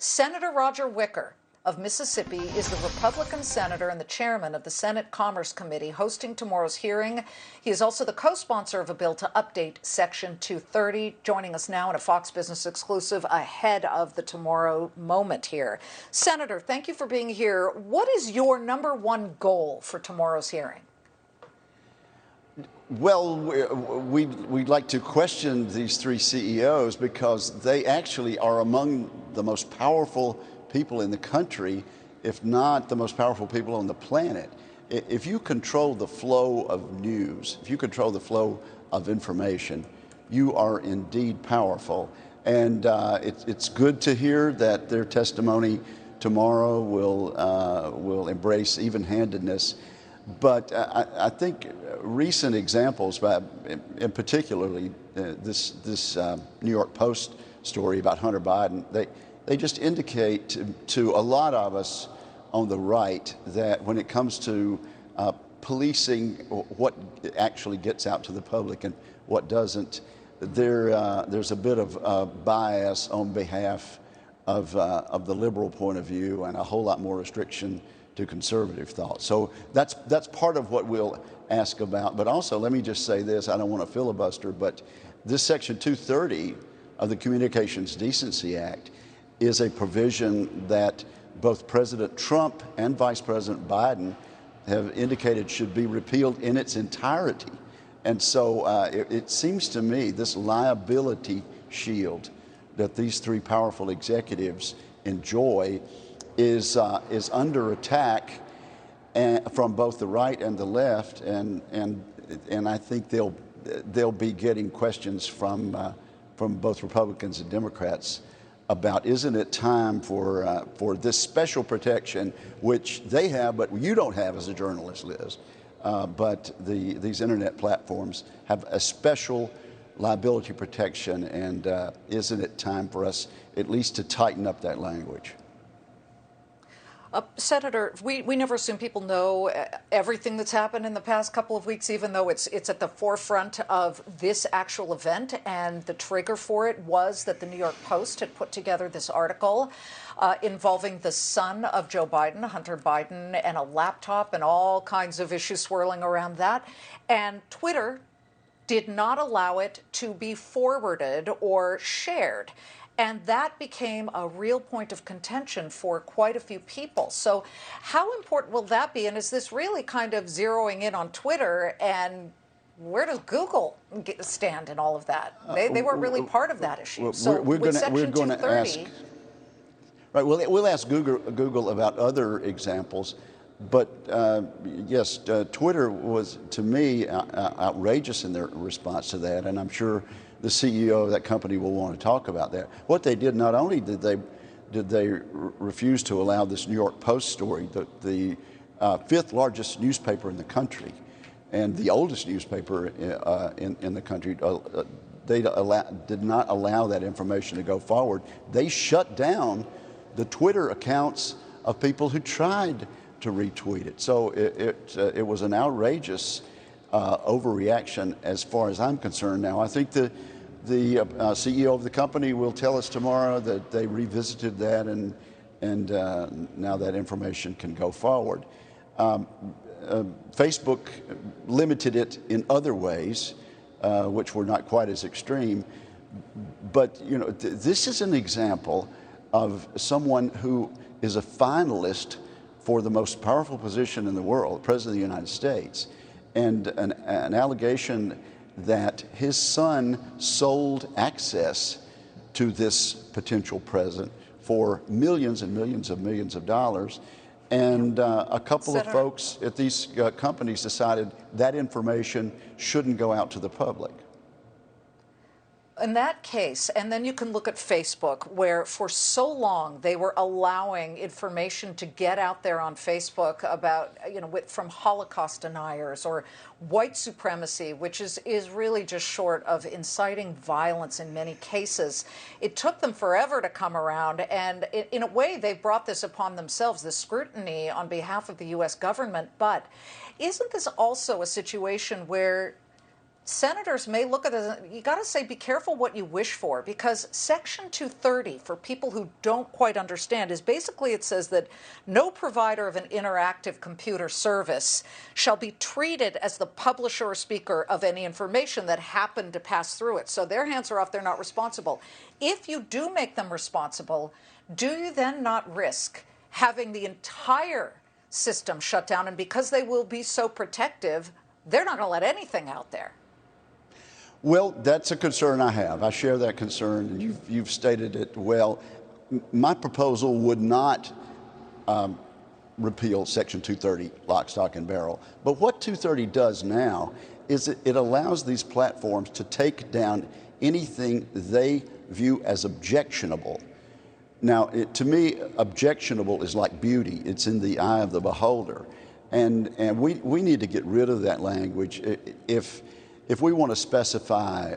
Senator Roger Wicker of Mississippi is the Republican senator and the chairman of the Senate Commerce Committee hosting tomorrow's hearing. He is also the co-sponsor of a bill to update Section 230, joining us now in a Fox Business exclusive ahead of the tomorrow moment here. Senator, thank you for being here. What is your number one goal for tomorrow's hearing? Well, we'd like to question these three CEOs because they actually are among the most powerful people in the country, if not the most powerful people on the planet. If you control the flow of news, if you control the flow of information, you are indeed powerful. And it's good to hear that their testimony tomorrow will embrace even-handedness. But I think recent examples, in particularly this New York Post story about Hunter Biden, they just indicate to a lot of us on the right that when it comes to policing what actually gets out to the public and what doesn't, there's a bit of bias on behalf of the liberal point of view and a whole lot more restriction to conservative thought. So that's part of what we'll ask about. But also, let me just say this, I don't want to filibuster, but this Section 230 of the Communications Decency Act is a provision that both President Trump and Vice President Biden have indicated should be repealed in its entirety. And so it seems to me this liability shield that these three powerful executives enjoy is under attack from both the right and the left, and I think they'll be getting questions from both Republicans and Democrats about, isn't it time for this special protection, which they have but you don't have as a journalist, Liz, but these internet platforms have a special liability protection, and isn't it time for us at least to tighten up that language? Senator, we never assume people know everything that's happened in the past couple of weeks, even though it's at the forefront of this actual event. And the trigger for it was that the New York Post had put together this article involving the son of Joe Biden, Hunter Biden, and a laptop and all kinds of issues swirling around that. And Twitter did not allow it to be forwarded or shared. And that became a real point of contention for quite a few people. So how important will that be? And is this really kind of zeroing in on Twitter? And where does Google stand in all of that? They weren't really part of that issue. So we're going to ask. Right. Well, we'll ask Google about other examples. But yes, Twitter was, to me, outrageous in their response to that. And I'm sure the CEO of that company will want to talk about that. What they did, not only did they refuse to allow this New York Post story, the fifth largest newspaper in the country and the oldest newspaper in the country, they did not allow that information to go forward. They shut down the Twitter accounts of people who tried to retweet it. So it was an outrageous overreaction as far as I'm concerned. Now, I think the CEO of the company will tell us tomorrow that they revisited that and now that information can go forward. Facebook limited it in other ways, which were not quite as extreme. But you know, this is an example of someone who is a finalist for the most powerful position in the world, President of the United States, and an allegation that his son sold access to this potential president for millions and millions of dollars. And a couple of folks at these companies decided that information shouldn't go out to the public. In that case, and then you can look at Facebook, where for so long they were allowing information to get out there on Facebook about, you know, from Holocaust deniers or white supremacy, which is really just short of inciting violence in many cases. It took them forever to come around, and in a way they've brought this upon themselves, this scrutiny on behalf of the U.S. government. But isn't this also a situation where senators may look at it, you got to say, be careful what you wish for, because Section 230, for people who don't quite understand, is basically, it says that no provider of an interactive computer service shall be treated as the publisher or speaker of any information that happened to pass through it. So their hands are off, they're not responsible. If you do make them responsible, do you then not risk having the entire system shut down? And because they will be so protective, they're not going to let anything out there. Well, that's a concern I have. I share that concern, and you've stated it well. My proposal would not repeal Section 230, lock, stock, and barrel. But what 230 does now is it allows these platforms to take down anything they view as objectionable. Now, to me, objectionable is like beauty. It's in the eye of the beholder. And we need to get rid of that language. If we want to specify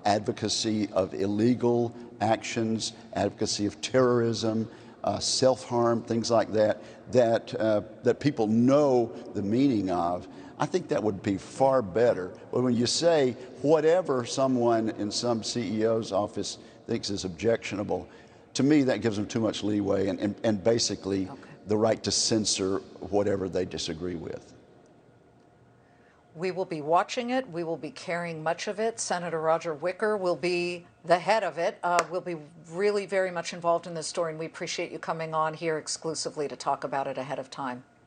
advocacy of illegal actions, advocacy of terrorism, self-harm, things like that, that people know the meaning of, I think that would be far better. But when you say whatever someone in some CEO's office thinks is objectionable, to me that gives them too much leeway and basically the right to censor whatever they disagree with. We will be watching it. We will be carrying much of it. Senator Roger Wicker will be the head of it. We'll be really very much involved in this story, and we appreciate you coming on here exclusively to talk about it ahead of time.